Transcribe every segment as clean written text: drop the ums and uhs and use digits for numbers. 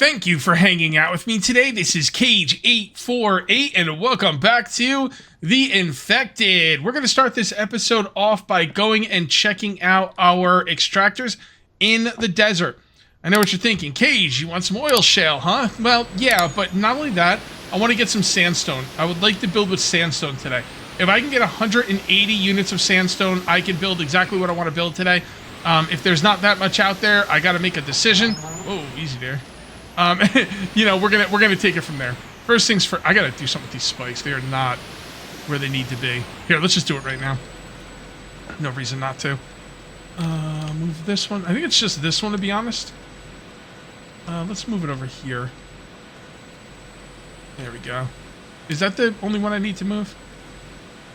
Thank you for hanging out with me today. This is Cage848, and welcome back to The Infected. We're going to start this episode off by going and checking out our extractors in the desert. I know what you're thinking. Cage, you want some oil shale, huh? Well, yeah, but not only that, I want to get some sandstone. I would like to build with sandstone today. If I can get 180 units of sandstone, I can build exactly what I want to build today. If there's not that much out there, I got to make a decision. Whoa, easy there. You know, we're gonna take it from there. First things first, I gotta do something with these spikes. They are not where they need to be. Here, let's just do it right now. No reason not to. Move this one. I think it's just this one, to be honest. Let's move it over here. There we go. Is that the only one I need to move?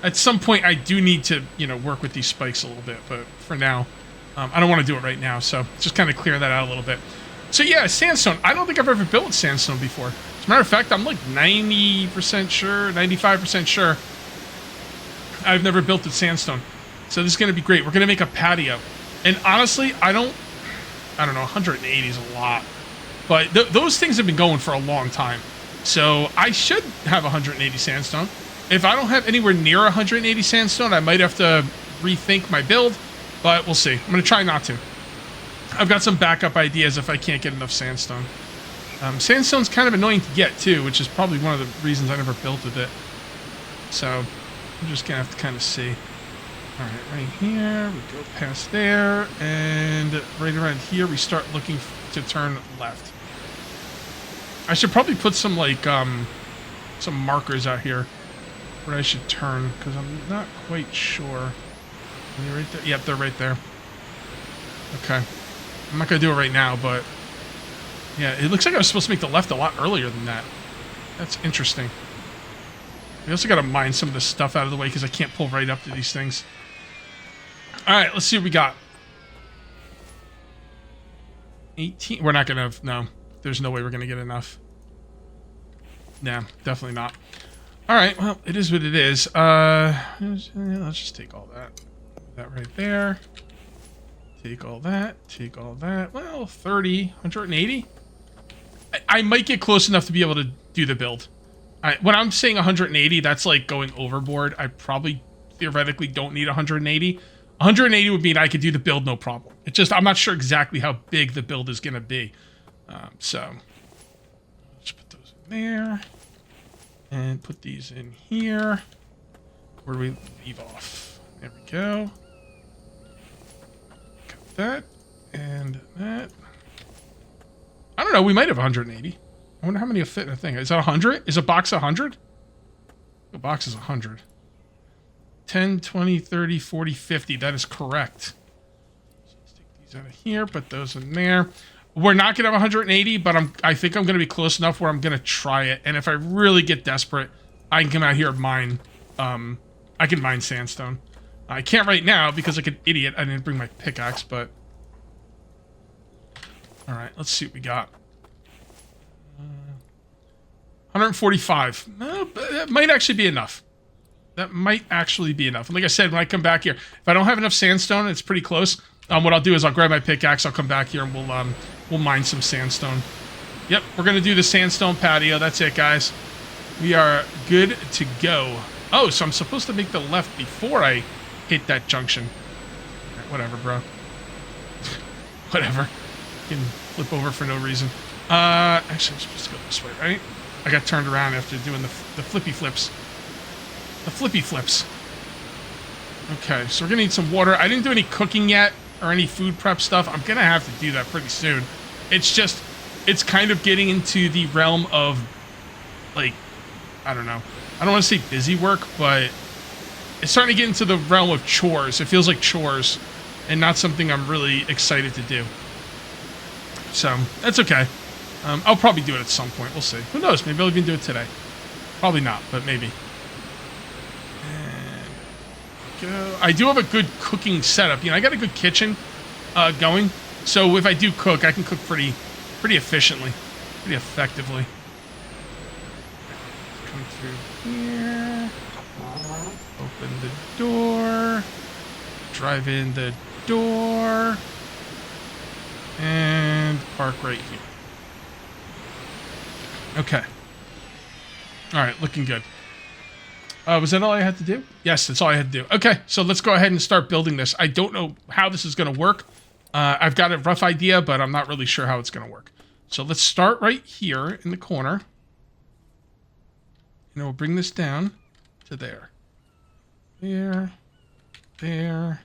At some point, I do need to, you know, work with these spikes a little bit, but for now, I don't want to do it right now, so just kind of clear that out a little bit. So yeah, sandstone. I don't think I've ever built sandstone before. As a matter of fact, I'm like 90% sure, 95% sure I've never built with sandstone. So this is going to be great. We're going to make a patio. And honestly, I don't know, 180 is a lot. But those things have been going for a long time. So I should have 180 sandstone. If I don't have anywhere near 180 sandstone, I might have to rethink my build. But we'll see. I'm going to try not to. I've got some backup ideas if I can't get enough sandstone. Sandstone's kind of annoying to get too, which is probably one of the reasons I never built with it. So I'm just gonna have to kind of see. All right, right here we go past there, and right around here we start looking to turn left. I should probably put some like some markers out here where I should turn, because I'm not quite sure. Are they right there? Yep, they're right there. Okay. I'm not going to do it right now, but yeah, it looks like I was supposed to make the left a lot earlier than that. That's interesting. I also got to mine some of the stuff out of the way because I can't pull right up to these things. All right, let's see what we got. 18. We're not going to, no, there's no way we're going to get enough. Nah, definitely not. All right, well, it is what it is. Let's just take all that. That right there. Take all that, take all that. Well, 30, 180. I might get close enough to be able to do the build. When I'm saying 180, that's like going overboard. I probably theoretically don't need 180. 180 would mean I could do the build no problem. It's just, I'm not sure exactly how big the build is going to be. So, let's put those in there. And put these in here. Where do we leave off? There we go. That and that. I don't know, we might have 180. I wonder how many will fit in a thing. Is that 100? Is a box 100? The box is 100. 10, 20, 30, 40, 50. That is correct. So let's take these out of here, put those in there. We're not going to have 180, but I think I'm going to be close enough where I'm going to try it. And if I really get desperate, I can come out here and mine. I can mine sandstone. I can't right now because like an idiot, I didn't bring my pickaxe, but... Alright, let's see what we got. 145. That might actually be enough. That might actually be enough. And like I said, when I come back here, if I don't have enough sandstone, it's pretty close. What I'll do is I'll grab my pickaxe, I'll come back here, and we'll mine some sandstone. Yep, we're going to do the sandstone patio. That's it, guys. We are good to go. Oh, so I'm supposed to make the left before I hit that junction. Right, whatever, bro. Whatever. You can flip over for no reason. Actually, I'm supposed to go this way, right? I got turned around after doing the flippy flips. The flippy flips. Okay, so we're gonna need some water. I didn't do any cooking yet or any food prep stuff. I'm gonna have to do that pretty soon. It's just, it's kind of getting into the realm of, like, I don't know. I don't want to say busy work, but it's starting to get into the realm of chores. It feels like chores and not something I'm really excited to do. So, that's okay. I'll probably do it at some point. We'll see. Who knows? Maybe I'll even do it today. Probably not, but maybe. And go. I do have a good cooking setup. You know, I got a good kitchen going. So if I do cook, I can cook pretty efficiently. Pretty effectively. Come through here. Open the door. Drive in the door. And park right here. Okay. All right, looking good. Was that all I had to do? Yes, that's all I had to do. Okay, so let's go ahead and start building this. I don't know how this is going to work. I've got a rough idea, but I'm not really sure how it's going to work. So let's start right here in the corner. And we'll bring this down to there. There. There.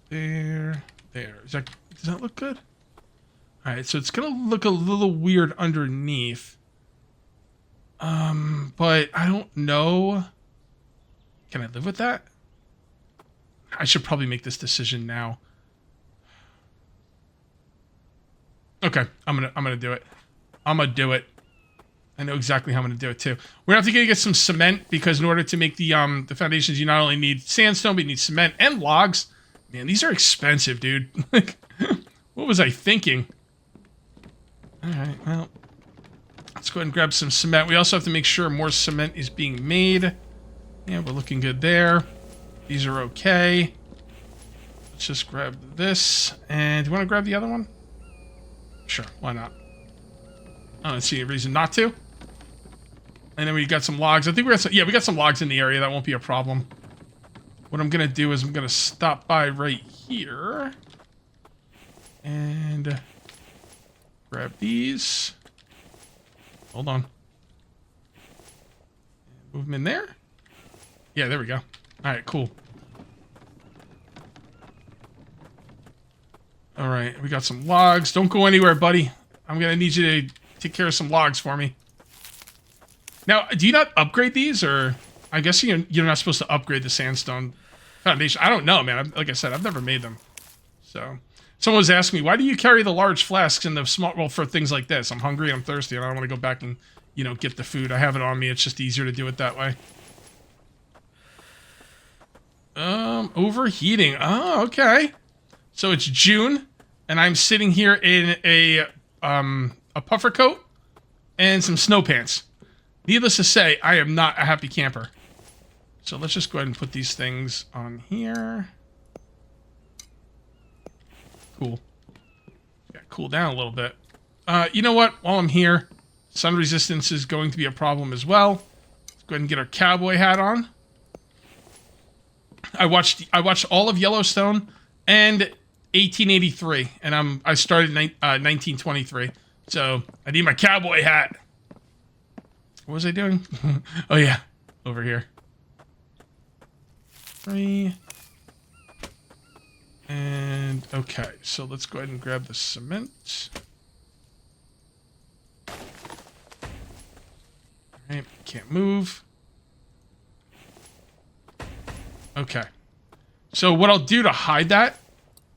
There. There. Does that look good? All right, so it's going to look a little weird underneath. But I don't know. Can I live with that? I should probably make this decision now. Okay, I'm gonna do it. I'm gonna do it. I know exactly how I'm gonna do it too. We're gonna have to get some cement because in order to make the foundations, you not only need sandstone, but you need cement and logs. Man, these are expensive, dude. Like, what was I thinking? All right, well. Let's go ahead and grab some cement. We also have to make sure more cement is being made. Yeah, we're looking good there. These are okay. Let's just grab this. And do you want to grab the other one? Sure, why not? I don't see any reason not to. And then we got some logs. I think we got some, yeah, we got some logs in the area. That won't be a problem. What I'm going to do is I'm going to stop by right here. And grab these. Hold on. Move them in there. Yeah, there we go. All right, cool. All right, we got some logs. Don't go anywhere, buddy. I'm going to need you to take care of some logs for me. Now, do you not upgrade these? Or I guess you're not supposed to upgrade the sandstone foundation. I don't know, man. Like I said, I've never made them. So... Someone was asking me, why do you carry the large flasks in the small... Well, for things like this. I'm hungry, I'm thirsty, and I don't want to go back and, you know, get the food. I have it on me. It's just easier to do it that way. Overheating. Oh, okay. So it's June, and I'm sitting here in a puffer coat and some snow pants. Needless to say, I am not a happy camper. So let's just go ahead and put these things on here. Cool. Yeah, cool down a little bit. You know what? While I'm here, sun resistance is going to be a problem as well. Let's go ahead and get our cowboy hat on. I watched all of Yellowstone and 1883, and I started 1923. So I need my cowboy hat. What was I doing? Oh yeah, over here. 3. And, okay, so let's go ahead and grab the cement. Alright, can't move. Okay. So what I'll do to hide that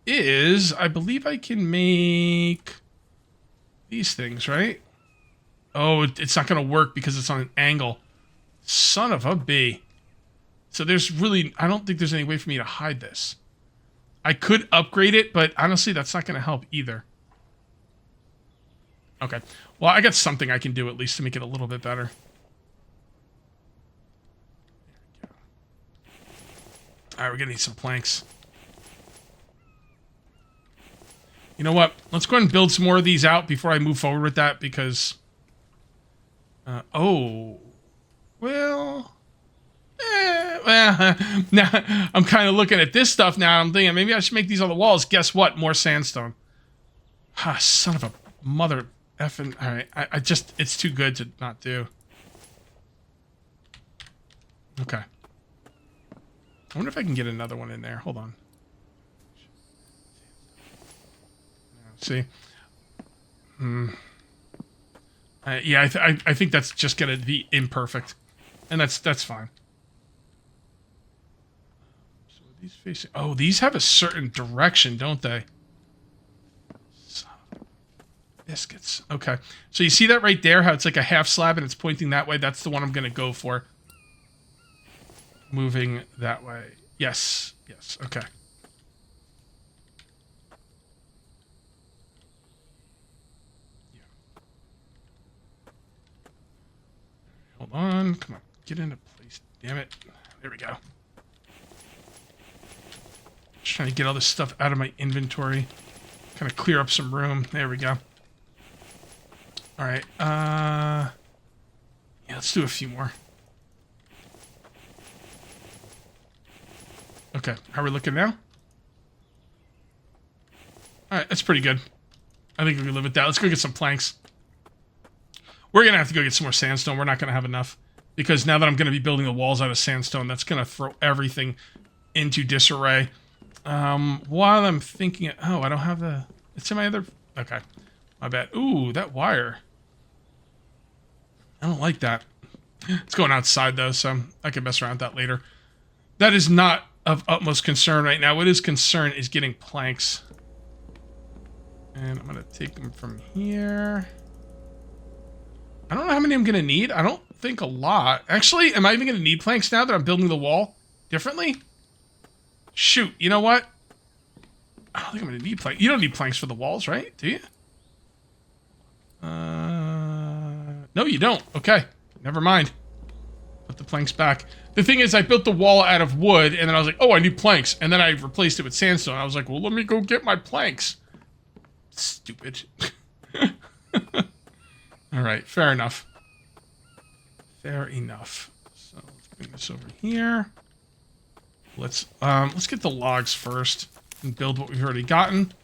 is, I believe I can make these things, right? Oh, it's not going to work because it's on an angle. Son of a bee. So there's really, I don't think there's any way for me to hide this. I could upgrade it, but honestly, that's not going to help either. Okay. Well, I got something I can do at least to make it a little bit better. All right, we're going to need some planks. You know what? Let's go ahead and build some more of these out before I move forward with that because... oh. Well... well, now I'm kind of looking at this stuff now. I'm thinking maybe I should make these on the walls. Guess what? More sandstone. Ah, son of a mother effing. All right, I just it's too good to not do. Okay. I wonder if I can get another one in there. Hold on. See. Yeah, I think that's just gonna be imperfect, and that's fine. These facing... Oh, these have a certain direction, don't they? Biscuits. Okay. So you see that right there? How it's like a half slab and it's pointing that way? That's the one I'm going to go for. Moving that way. Yes. Yes. Okay. Yeah. Hold on. Come on. Get into place. Damn it. There we go. Just trying to get all this stuff out of my inventory. Kind of clear up some room. There we go. All right. Yeah, let's do a few more. Okay, how are we looking now? All right, that's pretty good. I think we can live with that. Let's go get some planks. We're going to have to go get some more sandstone. We're not going to have enough. Because now that I'm going to be building the walls out of sandstone, that's going to throw everything into disarray. While I'm thinking... Oh, I don't have the... It's in my other... Okay. My bad. Ooh, that wire. I don't like that. It's going outside, though, so I can mess around with that later. That is not of utmost concern right now. What is concern is getting planks. And I'm going to take them from here... I don't know how many I'm going to need. I don't think a lot. Actually, am I even going to need planks now that I'm building the wall differently? Shoot, you know what? I don't think I'm going to need planks. You don't need planks for the walls, right? Do you? No, you don't. Okay, never mind. Put the planks back. The thing is, I built the wall out of wood, and then I was like, oh, I need planks. And then I replaced it with sandstone. I was like, well, let me go get my planks. Stupid. All right, fair enough. Fair enough. So let's bring this over here. Let's get the logs first and build what we've already gotten.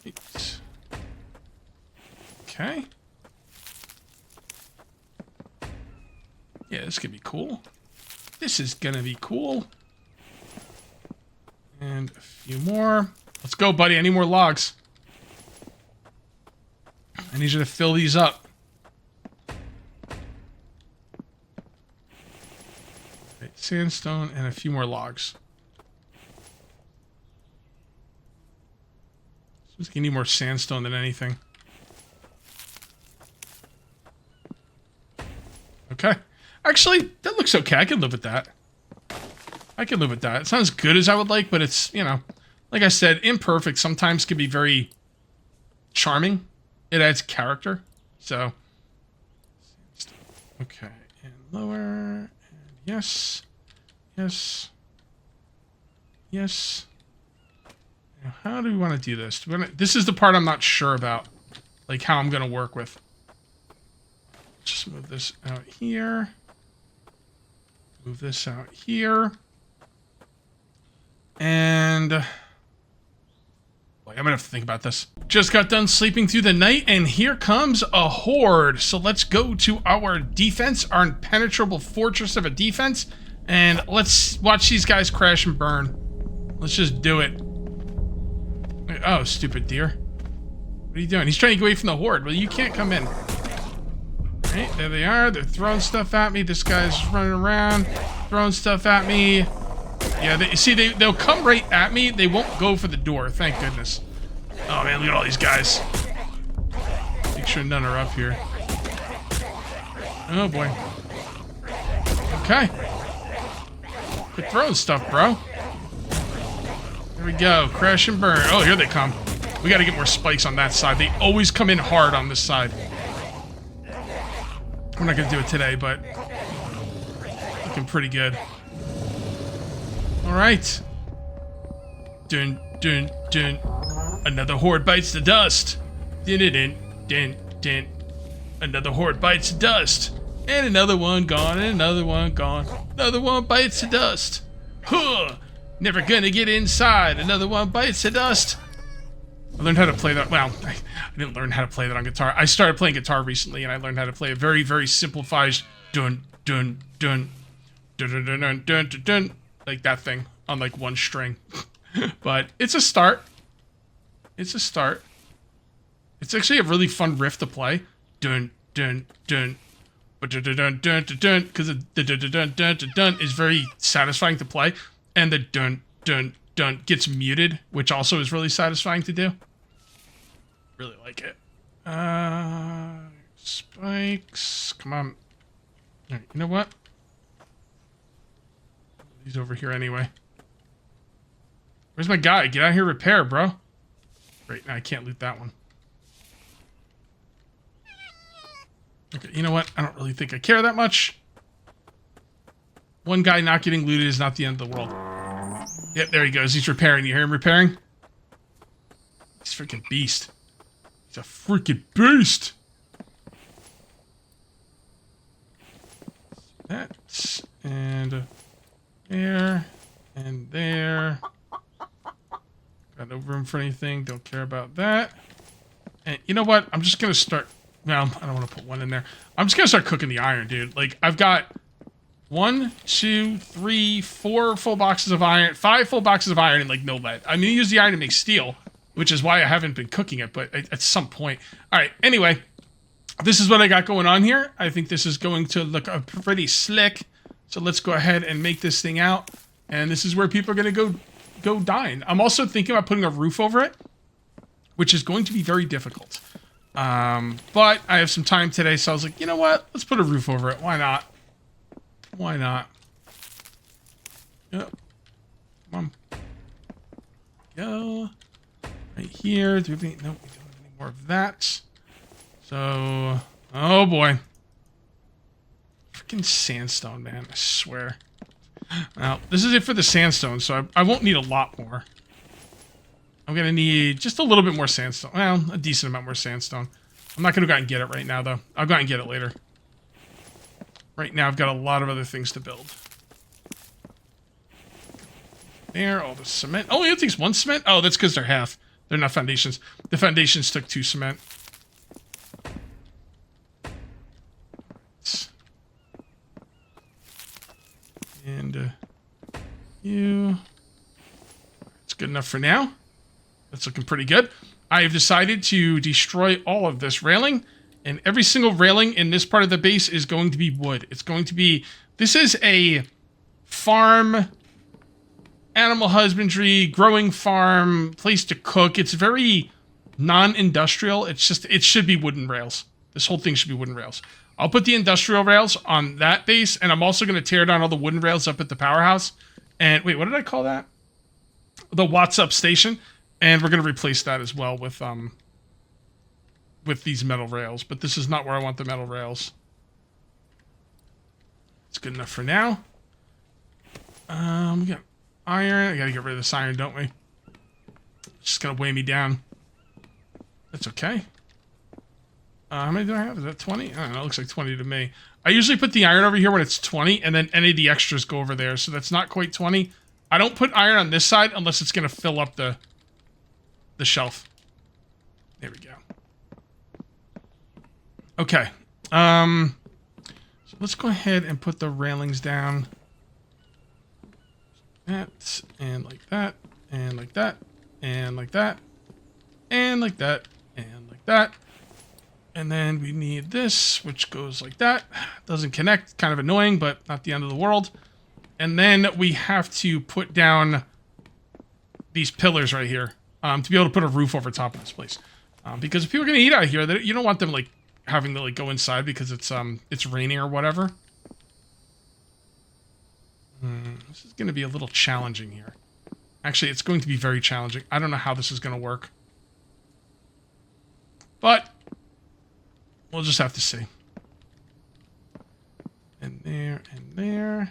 Right. Okay. Yeah, this could be cool. This is gonna be cool. And a few more. Let's go, buddy. I need more logs. I need you to fill these up. Right, sandstone and a few more logs. Seems like you need more sandstone than anything. Okay. Actually, that looks okay. I can live with that. I can live with that. It's not as good as I would like, but it's, you know... Like I said, imperfect sometimes can be very charming. It adds character. So, okay, and lower, and yes, yes, yes. Now, how do we want to do this? This is the part I'm not sure about, like how I'm going to work with. Just move this out here. Move this out here. And... I'm gonna have to think about this. Just got done sleeping through the night, and here comes a horde. So let's go to our defense, our impenetrable fortress of a defense, and let's watch these guys crash and burn. Let's just do it. Oh, stupid deer. What are you doing? He's trying to get away from the horde. Well, you can't come in. Right, there they are. They're throwing stuff at me. This guy's running around, throwing stuff at me. Yeah, they'll come right at me. They won't go for the door. Thank goodness. Oh, man, look at all these guys. Make sure none are up here. Oh, boy. Okay. Quit throwing stuff, bro. There we go. Crash and burn. Oh, here they come. We got to get more spikes on that side. They always come in hard on this side. We're not going to do it today, but looking pretty good. All right. Dun, dun, dun. Another horde bites the dust. Dun, dun, dun, dun. Another horde bites the dust. And another one gone, and another one gone. Another one bites the dust. Huh! Never gonna get inside. Another one bites the dust. I learned how to play that. Well, I didn't learn how to play that on guitar. I started playing guitar recently, and I learned how to play a very, very simplified dun, dun, dun, dun, dun, dun, dun, dun, dun, dun. Like that thing on like one string. But it's a start. It's a start. It's actually a really fun riff to play. Dun dun dun. Dun dun dun dun dun dun, because the dun dun dun dun dun dun is very satisfying to play, and the dun dun dun gets muted, which also is really satisfying to do. Really like it. Spikes. Come on. All right, you know what? He's over here anyway. Where's my guy? Get out here, repair, bro. Great, now I can't loot that one. Okay, you know what? I don't really think I care that much. One guy not getting looted is not the end of the world. Yep, there he goes. He's repairing. You hear him repairing? He's a freaking beast. He's a freaking beast. That and there and there. Got no room for anything. Don't care about that. And you know what? I'm just gonna start. No, I don't want to put one in there. I'm just gonna start cooking the iron, dude. Like I've got 1, 2, 3, 4 full boxes of iron, 5 full boxes of iron, and like no lead. I'm gonna use the iron to make steel, which is why I haven't been cooking it. But at some point, all right. Anyway. This is what I got going on here. I think this is going to look pretty slick. So let's go ahead and make this thing out. And this is where people are going to go dine. I'm also thinking about putting a roof over it, which is going to be very difficult. But I have some time today, so I was like, you know what? Let's put a roof over it. Why not? Why not? Yep. Come on. Go. Right here. Do we have any? No, we don't have any more of that. So, oh boy. Freaking sandstone, man. I swear. Well, this is it for the sandstone, so I won't need a lot more. I'm going to need just a little bit more sandstone. Well, a decent amount more sandstone. I'm not going to go out and get it right now, though. I'll go out and get it later. Right now, I've got a lot of other things to build. There, all the cement. Oh, it takes 1 cement? Oh, that's because they're half. They're not foundations. The foundations took 2 cement. And you. It's good enough for now. That's looking pretty good. I have decided to destroy all of this railing, and every single railing in this part of the base is going to be wood. It's going to be... This is a farm, animal husbandry, growing farm, place to cook. It's very non-industrial. It's just... It should be wooden rails. This whole thing should be wooden rails. I'll put the industrial rails on that base, and I'm also going to tear down all the wooden rails up at the powerhouse. And wait, what did I call that? The What's Up station. And we're going to replace that as well with these metal rails. But this is not where I want the metal rails. It's good enough for now. We got iron. I got to get rid of this iron, don't we? It's just going to weigh me down. That's okay. How many do I have? Is that 20? I don't know. It looks like 20 to me. I usually put the iron over here when it's 20, and then any of the extras go over there. So that's not quite 20. I don't put iron on this side unless it's going to fill up the shelf. There we go. Okay. So let's go ahead and put the railings down. That, and like that, and like that, and like that, and like that, and like that. And then we need this, which goes like that. Doesn't connect. Kind of annoying, but not the end of the world. And then we have to put down these pillars right here to be able to put a roof over top of this place. Because if people are going to eat out here, you don't want them like having to like go inside because it's raining or whatever. This is going to be a little challenging here. Actually, it's going to be very challenging. I don't know how this is going to work. But we'll just have to see. And there, and there.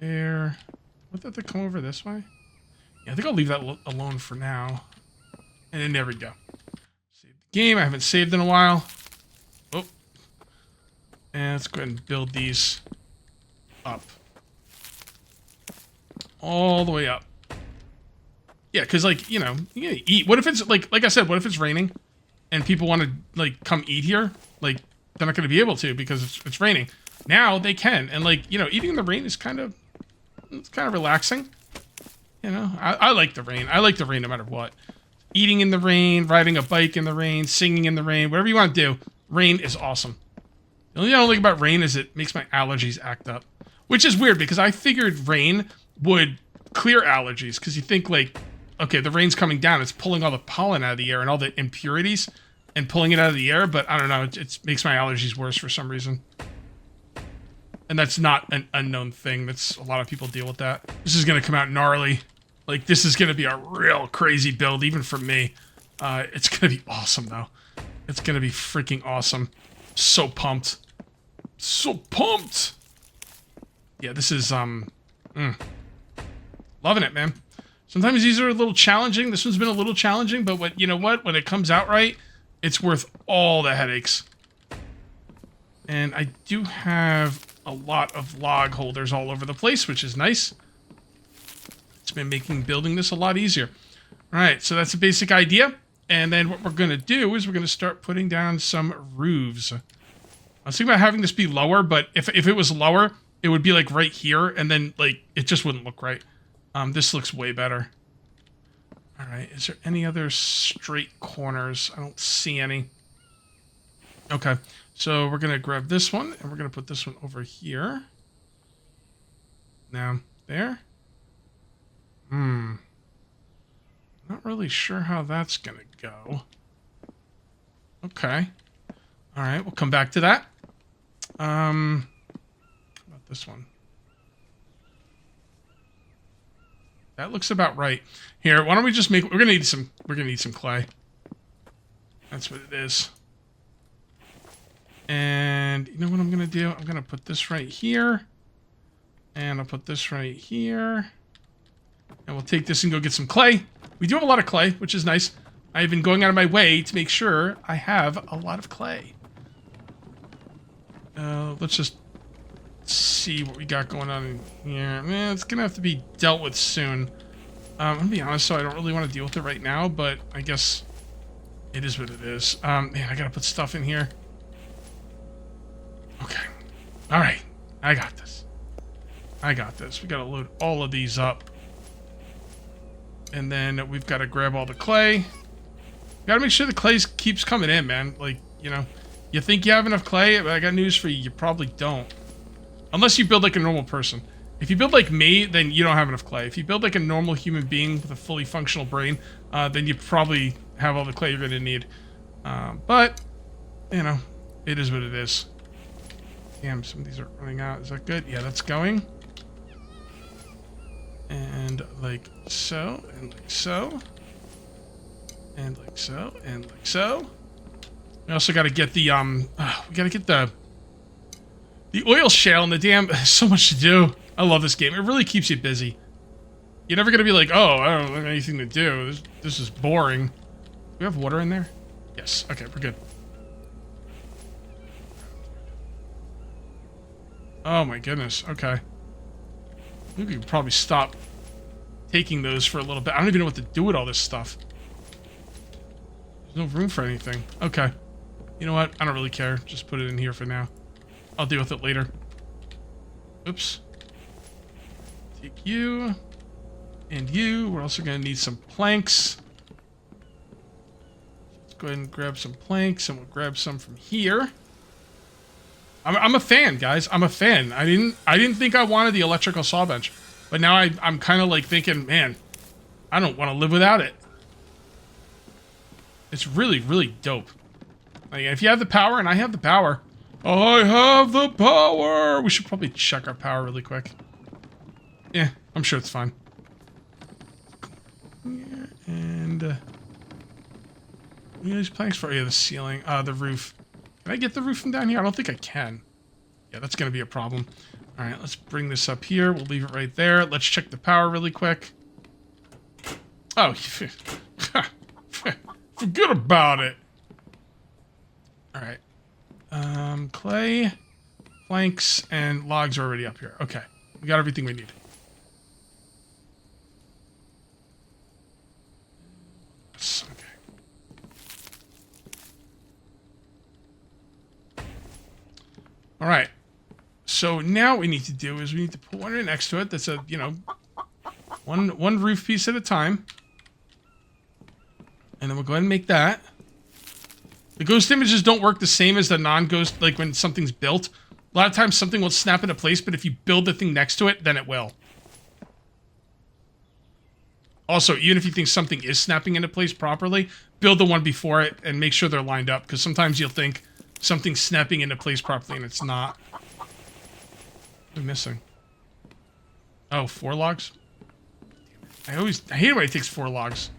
There. Would that come over this way? Yeah, I think I'll leave that alone for now. And then there we go. Save the game. I haven't saved in a while. Oh. And let's go ahead and build these up. All the way up. Yeah, because, like, you know, you gotta eat. What if it's, like I said, what if it's raining and people want to, like, come eat here? Like, they're not going to be able to because it's raining. Now they can. And, like, you know, eating in the rain is kind of relaxing. You know, I like the rain. I like the rain no matter what. Eating in the rain, riding a bike in the rain, singing in the rain, whatever you want to do, rain is awesome. The only thing I don't like about rain is it makes my allergies act up. Which is weird because I figured rain would clear allergies because you think, like, okay, the rain's coming down. It's pulling all the pollen out of the air and all the impurities and pulling it out of the air. But I don't know. It makes my allergies worse for some reason. And that's not an unknown thing. That's a lot of people deal with that. This is going to come out gnarly. Like, this is going to be a real crazy build, even for me. It's going to be awesome, though. It's going to be freaking awesome. So pumped. So pumped! Yeah, this is, loving it, man. Sometimes these are a little challenging. This one's been a little challenging, but you know what? When it comes out right, it's worth all the headaches. And I do have a lot of log holders all over the place, which is nice. It's been making building this a lot easier. All right, so that's a basic idea. And then what we're going to do is we're going to start putting down some roofs. I was thinking about having this be lower, but if it was lower, it would be like right here, and then like it just wouldn't look right. This looks way better. All right, is there any other straight corners? I don't see any. Okay, so we're going to grab this one, and we're going to put this one over here. Now, there. Not really sure how that's going to go. Okay. All right, we'll come back to that. How about this one? That looks about right. Here, why don't we just make... We're gonna need some clay. That's what it is. And you know what I'm gonna do? I'm gonna put this right here. And I'll put this right here. And we'll take this and go get some clay. We do have a lot of clay, which is nice. I've been going out of my way to make sure I have a lot of clay. Let's just see what we got going on in here. Man, it's gonna have to be dealt with soon. I'm gonna be honest, so I don't really want to deal with it right now, but I guess it is what it is. Man, I gotta put stuff in here. Okay. Alright. I got this. I got this. We gotta load all of these up. And then we've got to grab all the clay. Gotta make sure the clay keeps coming in, man. Like, you know, you think you have enough clay, but I got news for you. You probably don't. Unless you build like a normal person. If you build like me, then you don't have enough clay. If you build like a normal human being with a fully functional brain, then you probably have all the clay you're going to need. But, you know, it is what it is. Damn, some of these are running out. Is that good? Yeah, that's going. And like so, and like so. And like so, and like so. We also got to get the, we got to get the oil shale and the damn, so much to do. I love this game. It really keeps you busy. You're never going to be like, oh, I don't have anything to do. This is boring. Do we have water in there? Yes. Okay, we're good. Oh my goodness. Okay. We could probably stop taking those for a little bit. I don't even know what to do with all this stuff. There's no room for anything. Okay. You know what? I don't really care. Just put it in here for now. I'll deal with it later. Oops. Take you. And you. We're also going to need some planks. Let's go ahead and grab some planks, and we'll grab some from here. I'm a fan, guys. I'm a fan. I didn't think I wanted the electrical saw bench, but now I'm kind of like thinking, man, I don't want to live without it. It's really, really dope. Like, if you have the power, and I have the power, I have the power. We should probably check our power really quick. Yeah, I'm sure it's fine. And what are these planks for? Yeah, the ceiling, the roof. Can I get the roof from down here? I don't think I can. Yeah, that's going to be a problem. All right, let's bring this up here. We'll leave it right there. Let's check the power really quick. Oh, forget about it. All right. Clay, planks, and logs are already up here. Okay, we got everything we need. Okay. All right, so now what we need to do is we need to put one in next to it. That's a, you know, one roof piece at a time. And then we'll go ahead and make that. The ghost images don't work the same as the non-ghost, like when something's built. A lot of times something will snap into place, but if you build the thing next to it, then it will. Also, even if you think something is snapping into place properly, build the one before it and make sure they're lined up, because sometimes you'll think something's snapping into place properly and it's not. What am I missing? Oh, 4 logs? I hate it when it takes 4 logs.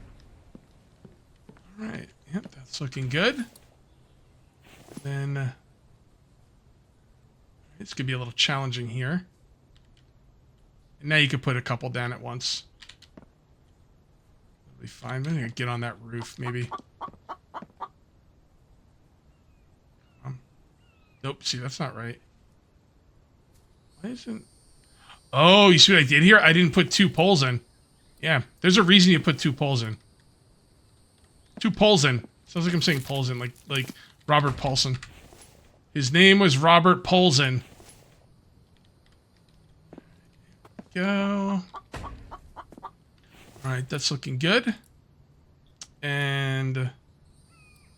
Alright, yep, that's looking good. Then, it's gonna be a little challenging here. And now you can put a couple down at once. perfectly fine. Maybe I can get on that roof, maybe. Nope, see, that's not right. Why isn't... Oh, you see what I did here? I didn't put 2 poles in. Yeah, there's a reason you put 2 poles in. 2 poles in. Sounds like I'm saying poles in, like Robert Paulson. His name was Robert Paulson. Go. Alright, that's looking good. And...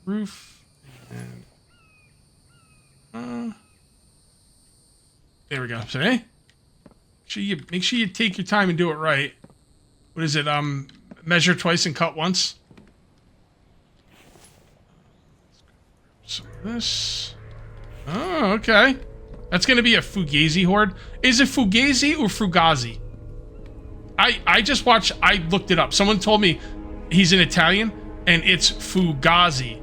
roof. And... there we go. So, hey? Make sure you take your time and do it right. What is it? Measure twice and cut once. So this. Oh, okay. That's gonna be a Fugazi horde. Is it Fugazi or Fugazi? I just watched. I looked it up. Someone told me he's an Italian, and it's Fugazi,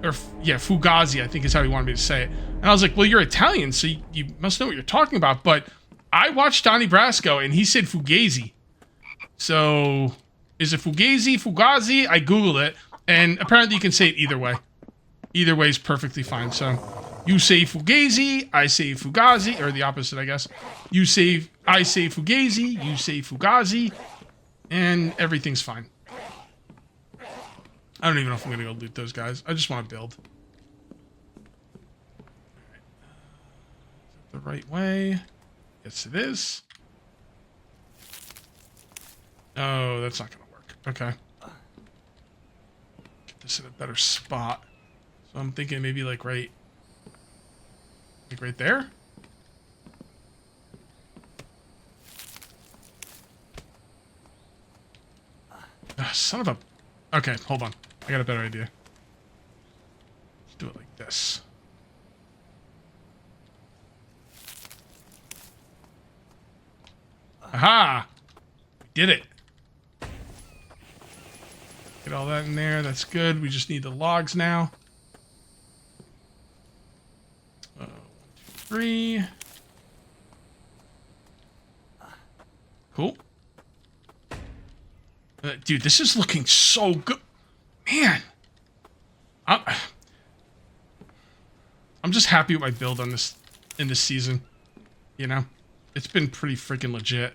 or yeah, Fugazi. I think is how he wanted me to say it. And I was like, well, you're Italian, so you must know what you're talking about. But I watched Donnie Brasco, and he said Fugazi. So, is it Fugazi, Fugazi? I Googled it, and apparently you can say it either way. Either way is perfectly fine. So, you say Fugazi, I say Fugazi, or the opposite, I guess. I say Fugazi, you say Fugazi, and everything's fine. I don't even know if I'm going to go loot those guys. I just want to build. The right way. Yes, it is. Oh, that's not going to work. Okay. Get this in a better spot. So I'm thinking maybe like right there. Son of a... Okay, hold on. I got a better idea. Let's do it like this. Aha! We did it. Get all that in there. That's good. We just need the logs now. 1, 2, 3. Cool. Dude, this is looking so good. Man. I'm just happy with my build on this in this season. You know? It's been pretty freaking legit.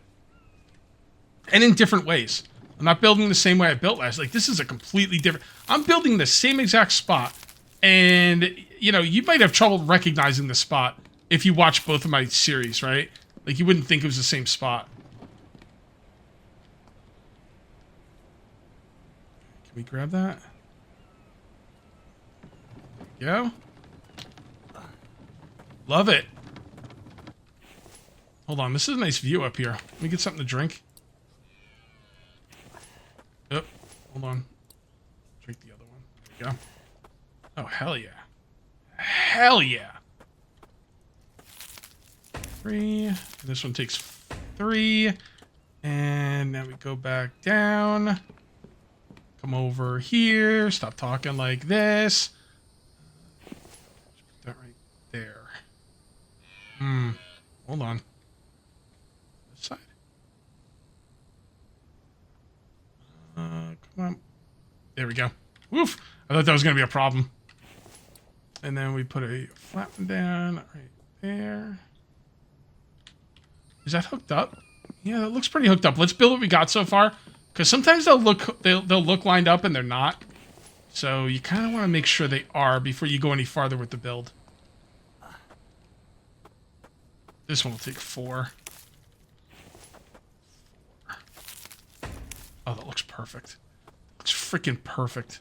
And in different ways. I'm not building the same way I built last. Like, this is a completely different... I'm building the same exact spot. And, you know, you might have trouble recognizing the spot if you watch both of my series, right? Like, you wouldn't think it was the same spot. Can we grab that? There we go. Love it. Hold on, this is a nice view up here. Let me get something to drink. Yep, hold on. Drink the other one. There we go. Oh, hell yeah. Hell yeah. 3. This one takes 3. And now we go back down. Come over here. Stop talking like this. Put that right there. Hold on. This side. Come on. There we go. Woof. I thought that was going to be a problem. And then we put a flat one down right there. Is that hooked up? Yeah, that looks pretty hooked up. Let's build what we got so far. Because sometimes they'll look lined up and they're not. So you kind of want to make sure they are before you go any farther with the build. This one will take 4. Oh, that looks perfect. Looks freaking perfect.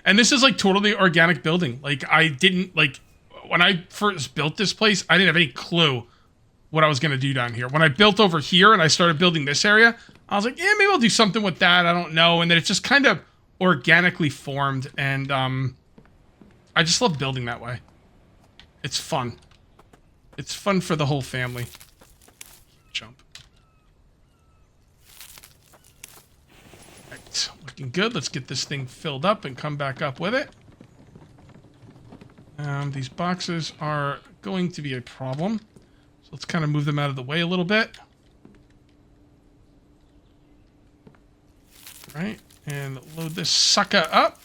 And this is like totally organic building. Like I didn't like when I first built this place, I didn't have any clue what I was going to do down here. When I built over here and I started building this area, I was like, yeah, maybe I'll do something with that. I don't know. And then it just kind of organically formed. And I just love building that way. It's fun. It's fun for the whole family. Jump. Right, looking good. Let's get this thing filled up and come back up with it. These boxes are going to be a problem. So let's kind of move them out of the way a little bit. Right, and load this sucker up.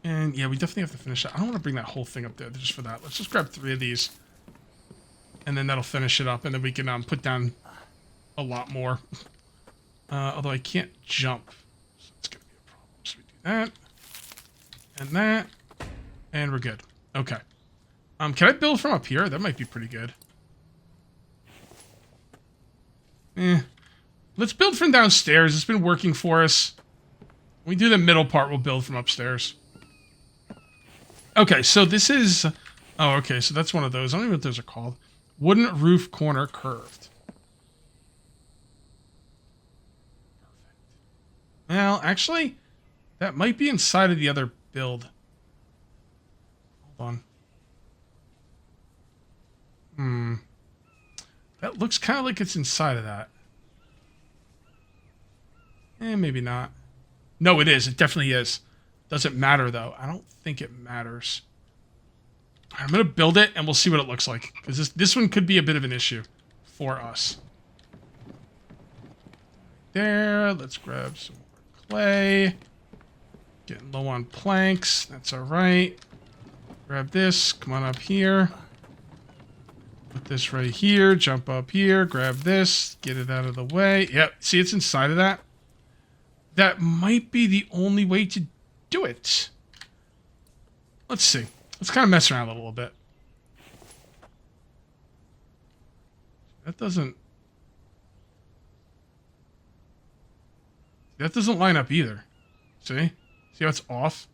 And yeah, we definitely have to finish that. I don't want to bring that whole thing up there just for that. Let's just grab 3 of these. And then that'll finish it up. And then we can put down a lot more. Although I can't jump. So it's going to be a problem. So we do that. And that. And we're good. Okay. Can I build from up here? That might be pretty good. Let's build from downstairs. It's been working for us. When we do the middle part, we'll build from upstairs. Okay, so this is... Oh, okay, so that's one of those. I don't even know what those are called. Wooden roof corner curved. Perfect. Well, actually, that might be inside of the other build. Hold on. That looks kind of like it's inside of that. Maybe not. No, it is. It definitely is. Doesn't matter, though. I don't think it matters. I'm going to build it, and we'll see what it looks like. Because this one could be a bit of an issue for us. There. Let's grab some more clay. Getting low on planks. That's all right. Grab this. Come on up here. Put this right here. Jump up here. Grab this. Get it out of the way. Yep. See, it's inside of that. That might be the only way to do it. Let's see. Let's kind of mess around a little bit. That doesn't line up either. See? See how it's off?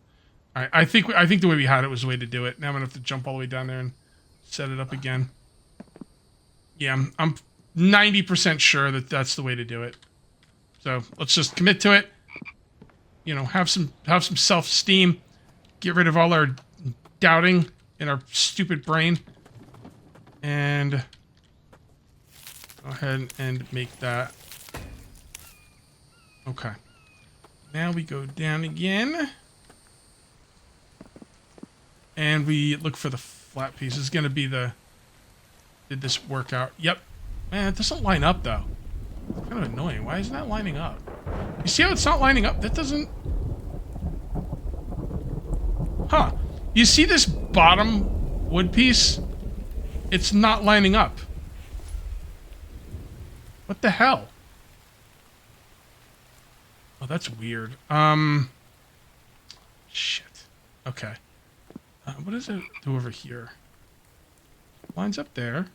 All right, I think the way we had it was the way to do it. Now I'm gonna have to jump all the way down there and set it up again. Yeah, I'm 90% sure that that's the way to do it. So let's just commit to it. You know, have some self-esteem. Get rid of all our doubting in our stupid brain. And go ahead and make that. Okay. Now we go down again. And we look for the flat piece. It's going to be the... Did this work out? Yep. Man, it doesn't line up, though. It's kind of annoying. Why isn't that lining up? You see how it's not lining up? That doesn't... Huh. You see this bottom wood piece? It's not lining up. What the hell? Oh, that's weird. Shit. Okay. What does it do over here? It lines up there.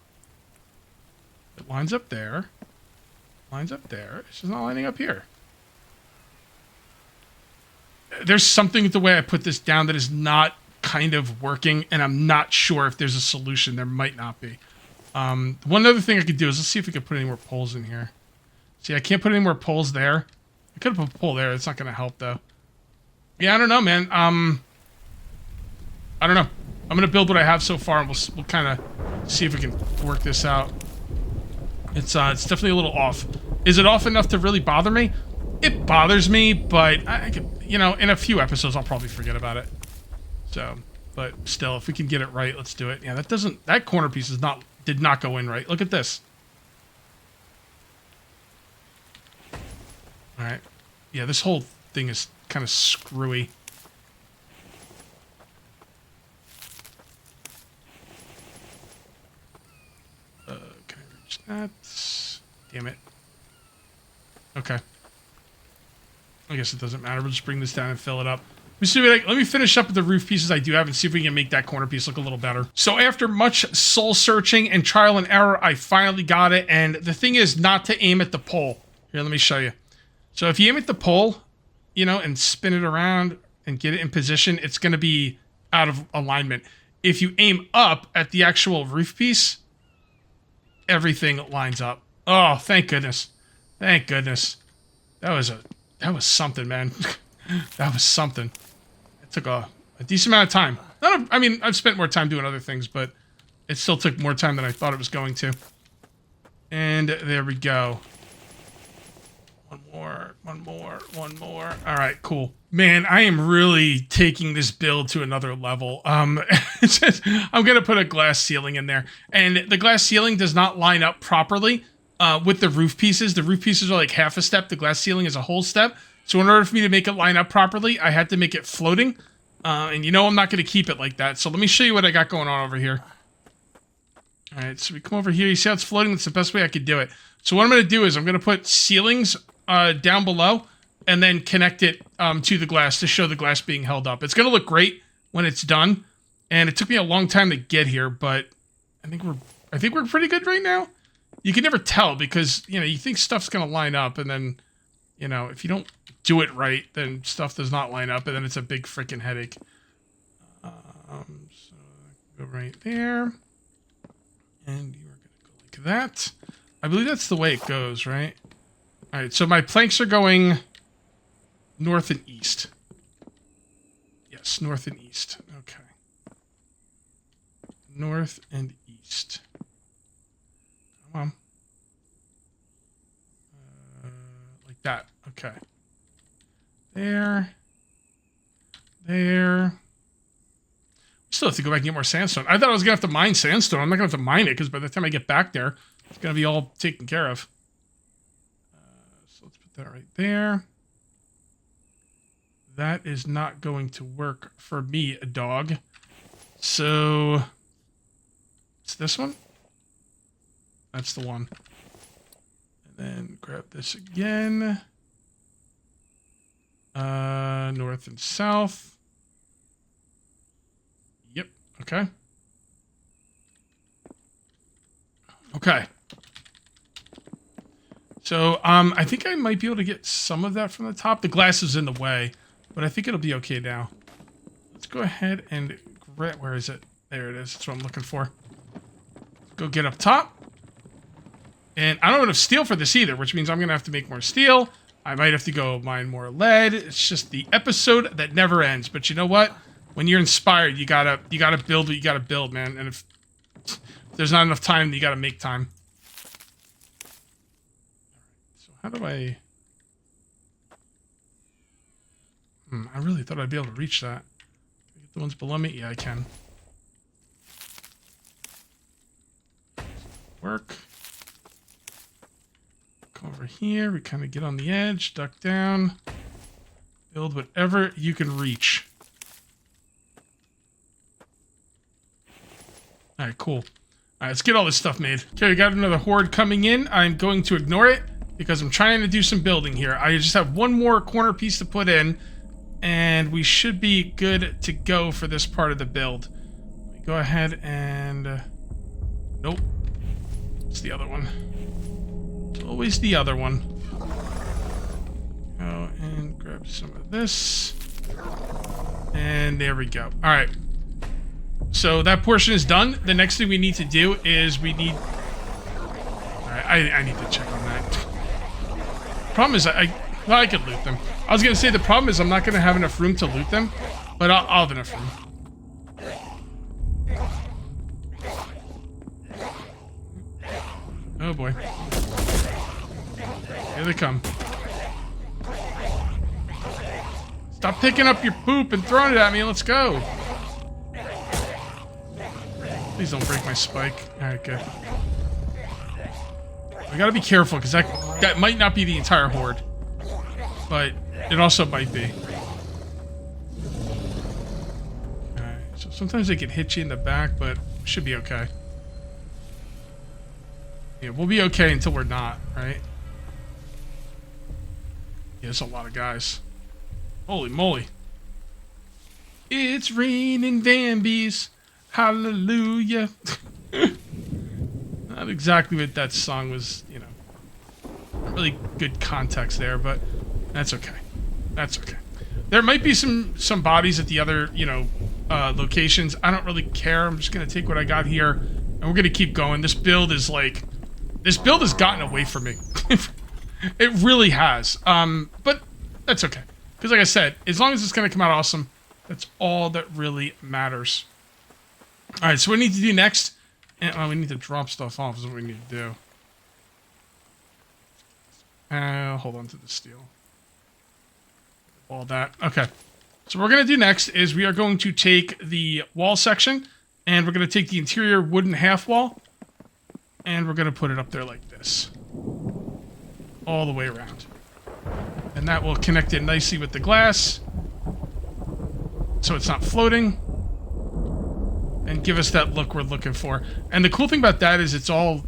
It lines up there. Lines up there. It's just not lining up here. There's something with the way I put this down that is not kind of working, and I'm not sure if there's a solution. There might not be. One other thing I could do is let's see if we can put any more poles in here. See, I can't put any more poles there. I could have put a pole there. It's not going to help, though. Yeah, I don't know, man. I don't know. I'm going to build what I have so far, and we'll kind of see if we can work this out. It's definitely a little off. Is it off enough to really bother me? It bothers me, but I could, you know, in a few episodes, I'll probably forget about it. So, but still, if we can get it right, let's do it. Yeah, that corner piece did not go in right. Look at this. All right. Yeah, this whole thing is kind of screwy. Can I reach that? Damn it. Okay. I guess it doesn't matter. We'll just bring this down and fill it up. Let me finish up with the roof pieces I do have and see if we can make that corner piece look a little better. So after much soul searching and trial and error, I finally got it. And the thing is not to aim at the pole. Here, let me show you. So if you aim at the pole, you know, and spin it around and get it in position, it's going to be out of alignment. If you aim up at the actual roof piece, everything lines up. Oh, thank goodness. Thank goodness. That was something, man. That was something. It took a decent amount of time. I mean, I've spent more time doing other things, but it still took more time than I thought it was going to. And there we go. One more. All right, cool. Man, I am really taking this build to another level. I'm going to put a glass ceiling in there. And the glass ceiling does not line up properly. with the roof pieces. The roof pieces are like half a step. The glass ceiling is a whole step. So in order for me to make it line up properly, I had to make it floating. And you know I'm not going to keep it like that. So let me show you what I got going on over here. All right, so we come over here. You see how it's floating? That's the best way I could do it. So what I'm going to do is I'm going to put ceilings down below and then connect it to the glass to show the glass being held up. It's going to look great when it's done. And it took me a long time to get here, but I think we're pretty good right now. You can never tell because, you know, you think stuff's going to line up and then, you know, if you don't do it right, then stuff does not line up and then it's a big freaking headache. So go right there. And you are going to go like that. I believe that's the way it goes, right? All right, so my planks are going north and east. Yes, north and east. Okay. North and east. Come on. Like that. Okay. There. There. Still have to go back and get more sandstone. I thought I was going to have to mine sandstone. I'm not going to have to mine it because by the time I get back there, it's going to be all taken care of. So let's put that right there. That is not going to work for me, dog. So it's this one. That's the one. And then grab this again. North and south. Yep. Okay. Okay. So, I think I might be able to get some of that from the top. The glass is in the way, but I think it'll be okay now. Let's go ahead and grab, where is it? There it is. That's what I'm looking for. Go get up top. And I don't have enough steel for this either, which means I'm going to have to make more steel. I might have to go mine more lead. It's just the episode that never ends. But you know what? When you're inspired, you gotta build what you gotta build, man. And if there's not enough time, you gotta make time. So how do I... I really thought I'd be able to reach that. Can I get the ones below me? Yeah, I can. Work. Come over here. We kind of get on the edge, duck down. Build whatever you can reach. Alright, cool. Alright, let's get all this stuff made. Okay, we got another horde coming in. I'm going to ignore it because I'm trying to do some building here. I just have one more corner piece to put in, and we should be good to go for this part of the build. Let me go ahead and... nope. It's the other one. It's always the other one. Go and grab some of this. And there we go. Alright. So that portion is done. The next thing we need to do is we need... Alright, I need to check on that. Problem is, well, I could loot them. I was going to say the problem is I'm not going to have enough room to loot them, but I'll have enough room. Oh boy. Here they come. Stop picking up your poop and throwing it at me. Let's go. Please don't break my spike. Alright, good. I gotta be careful, because that might not be the entire horde. But it also might be. Alright, so sometimes they can hit you in the back, but it should be okay. Yeah, we'll be okay until we're not, right? Yeah, there's a lot of guys. Holy moly. It's raining Vambies. Hallelujah. Not exactly what that song was, you know. Not really good context there, but that's okay. That's okay. There might be some bodies at the other, you know, locations. I don't really care. I'm just going to take what I got here, and we're going to keep going. This build is like... This build has gotten away from me. It really has. But that's okay. Because like I said, as long as it's going to come out awesome, that's all that really matters. Alright, so what we need to do next... we need to drop stuff off is what we need to do. Hold on to the steel. All that. Okay. So what we're going to do next is we are going to take the wall section, and we're going to take the interior wooden half wall, and we're going to put it up there like this. all the way around. And that will connect it nicely with the glass, so it's not floating, and give us that look we're looking for. And the cool thing about that is it's all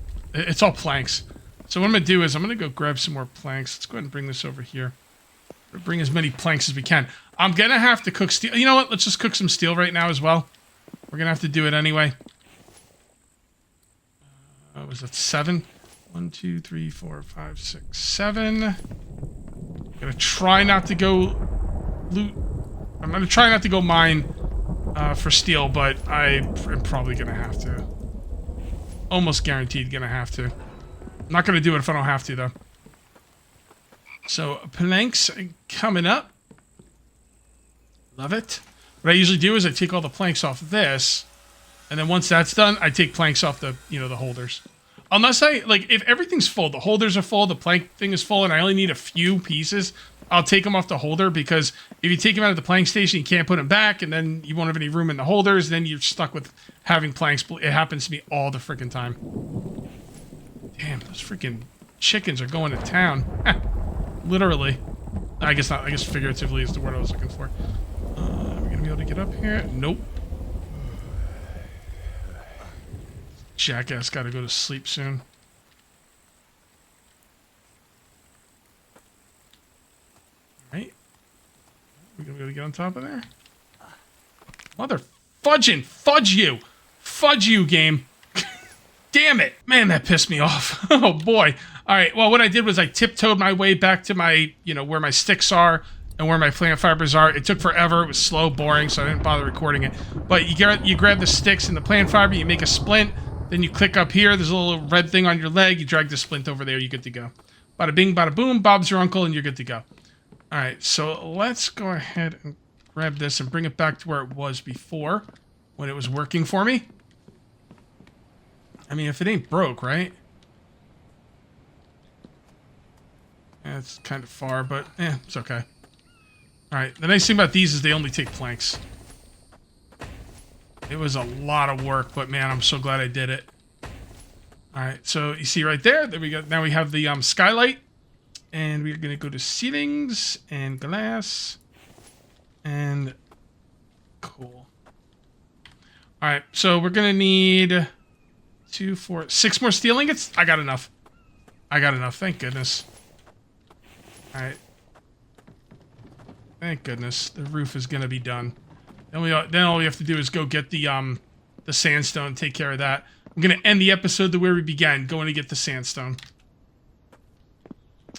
planks. So what I'm gonna do is I'm gonna go grab some more planks. Let's go ahead and bring this over here. Bring as many planks as we can. I'm gonna have to cook steel. You know what? Let's just cook some steel right now as well. We're gonna have to do it anyway. Was that 7? 1, 2, 3, 4, 5, 6, 7. I'm gonna try not to go loot. I'm gonna try not to go mine for steel, but I am probably gonna have to. Almost guaranteed gonna have to. I'm not gonna do it if I don't have to, though. So planks coming up. Love it. What I usually do is I take all the planks off of this, and then once that's done, I take planks off the, you know, the holders. Unless if everything's full, the holders are full, the plank thing is full, and I only need a few pieces, I'll take them off the holder, because if you take them out of the plank station, you can't put them back, and then you won't have any room in the holders, and then you're stuck with having planks. It happens to me all the freaking time. Damn, those freaking chickens are going to town. Literally. I guess not. I guess figuratively is the word I was looking for. Are we going to be able to get up here? Nope. Jackass got to go to sleep soon. Alright. We're going to be able to get on top of there? Mother fudging! Fudge you! Fudge you, game! Damn it! Man, that pissed me off. Oh, boy. Alright, well, what I did was I tiptoed my way back to my, you know, where my sticks are and where my plant fibers are. It took forever. It was slow, boring, so I didn't bother recording it. But you grab the sticks and the plant fiber, you make a splint, then you click up here. There's a little red thing on your leg. You drag the splint over there. You're good to go. Bada bing, bada boom. Bob's your uncle, and you're good to go. Alright, so let's go ahead and grab this and bring it back to where it was before, when it was working for me. I mean, if it ain't broke, right? Yeah, it's kind of far, but it's okay. Alright, the nice thing about these is they only take planks. It was a lot of work, but man, I'm so glad I did it. Alright, so you see right there we go. Now we have the skylight. And we're going to go to ceilings and glass. And cool. Alright, so we're going to need 2, 4, 6 more steel ingots. I got enough. Thank goodness. Alright. Thank goodness. The roof is going to be done. Then all we have to do is go get the sandstone and take care of that. I'm going to end the episode the way we began, going to get the sandstone.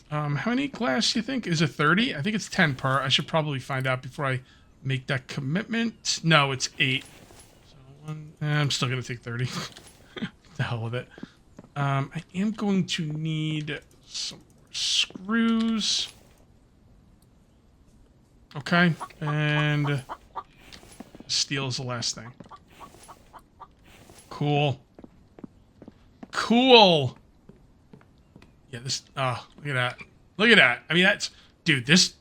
How many glass do you think? Is it 30? I think it's 10 per. I should probably find out before I make that commitment. No, it's 8. So I'm still going to take 30. The hell with it. I am going to need some more screws. Okay, and steel is the last thing. Cool. Cool. Yeah, this. Oh, look at that. Look at that. I mean, that's. Dude, this.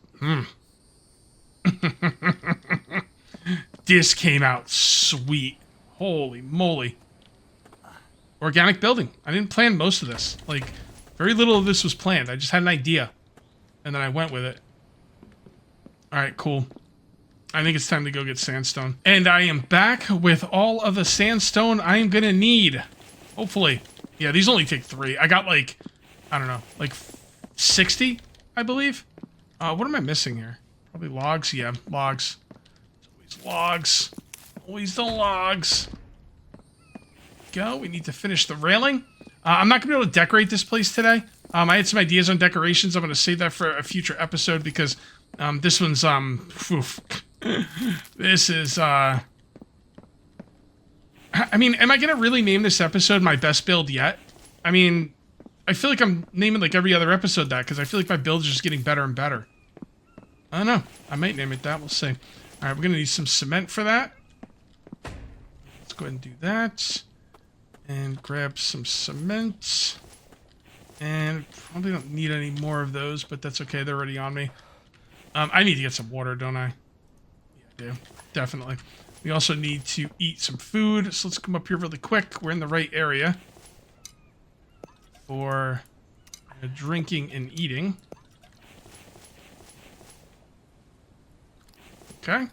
This came out sweet. Holy moly. Organic building. I didn't plan most of this. Like, very little of this was planned. I just had an idea. And then I went with it. Alright, cool. I think it's time to go get sandstone. And I am back with all of the sandstone I am gonna need. Hopefully. Yeah, these only take 3. I got like, I don't know, like 60, I believe. What am I missing here? Probably logs. Yeah, logs. Always logs. Always the logs. Go. We need to finish the railing. I'm not gonna be able to decorate this place today. I had some ideas on decorations. I'm gonna save that for a future episode because this one's oof. This is I mean, am I gonna really name this episode my best build yet? I mean, I feel like I'm naming like every other episode that because I feel like my build is just getting better and better. I don't know. I might name it that. We'll see. All right, we're gonna need some cement for that. Let's go ahead and do that. And grab some cement. And probably don't need any more of those, but that's okay. They're already on me. I need to get some water, don't I? Yeah, I do. Definitely. We also need to eat some food. So let's come up here really quick. We're in the right area. For Drinking and eating. Okay.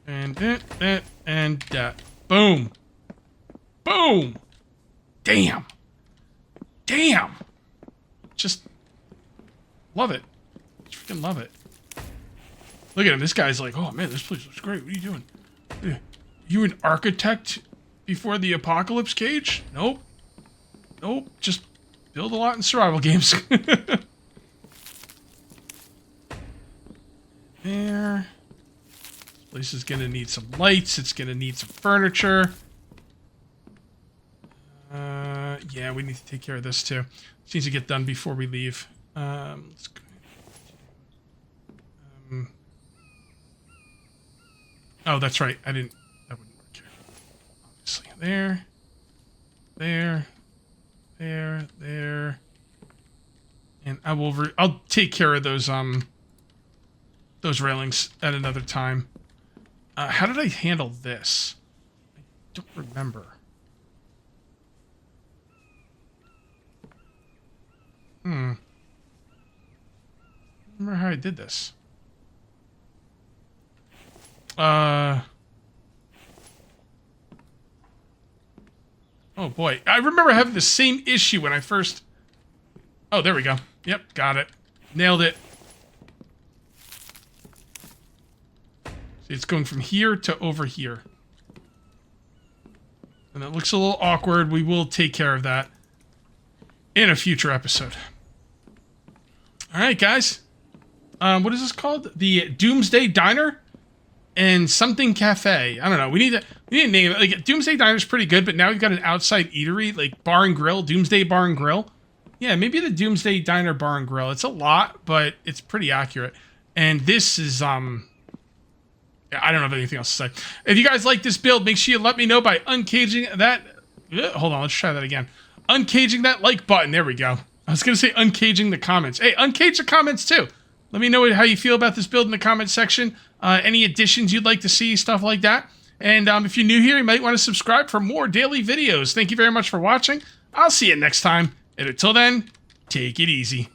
And that. Boom. Boom. Damn. Damn. Just love it. Just freaking love it. Look at him. This guy's like, oh man, this place looks great. What are you doing? You an architect before the apocalypse, Cage? Nope. Nope. Just build a lot in survival games. There. This place is going to need some lights. It's going to need some furniture. Yeah, we need to take care of this too. This needs to get done before we leave. Let's go. Oh, that's right. That wouldn't work here. Obviously. There. There. There. There. And I'll take care of those railings at another time. How did I handle this? I don't remember. I remember how I did this. Oh boy. I remember having the same issue when I first... Oh, there we go. Yep, got it. Nailed it. See, it's going from here to over here. And it looks a little awkward. We will take care of that in a future episode. Alright, guys. What is this called? The Doomsday Diner and something cafe. I don't know. We need to name it. Like, Doomsday Diner is pretty good, but now we've got an outside eatery, like bar and grill. Doomsday Bar and Grill. Yeah, maybe the Doomsday Diner Bar and Grill. It's a lot, but it's pretty accurate. And this is, I don't have anything else to say. If you guys like this build, make sure you let me know by uncaging that. Hold on, let's try that again. Uncaging that like button. There we go. I was going to say uncaging the comments. Hey, uncage the comments too. Let me know how you feel about this build in the comment section. Any additions you'd like to see, stuff like that. And if you're new here, you might want to subscribe for more daily videos. Thank you very much for watching. I'll see you next time. And until then, take it easy.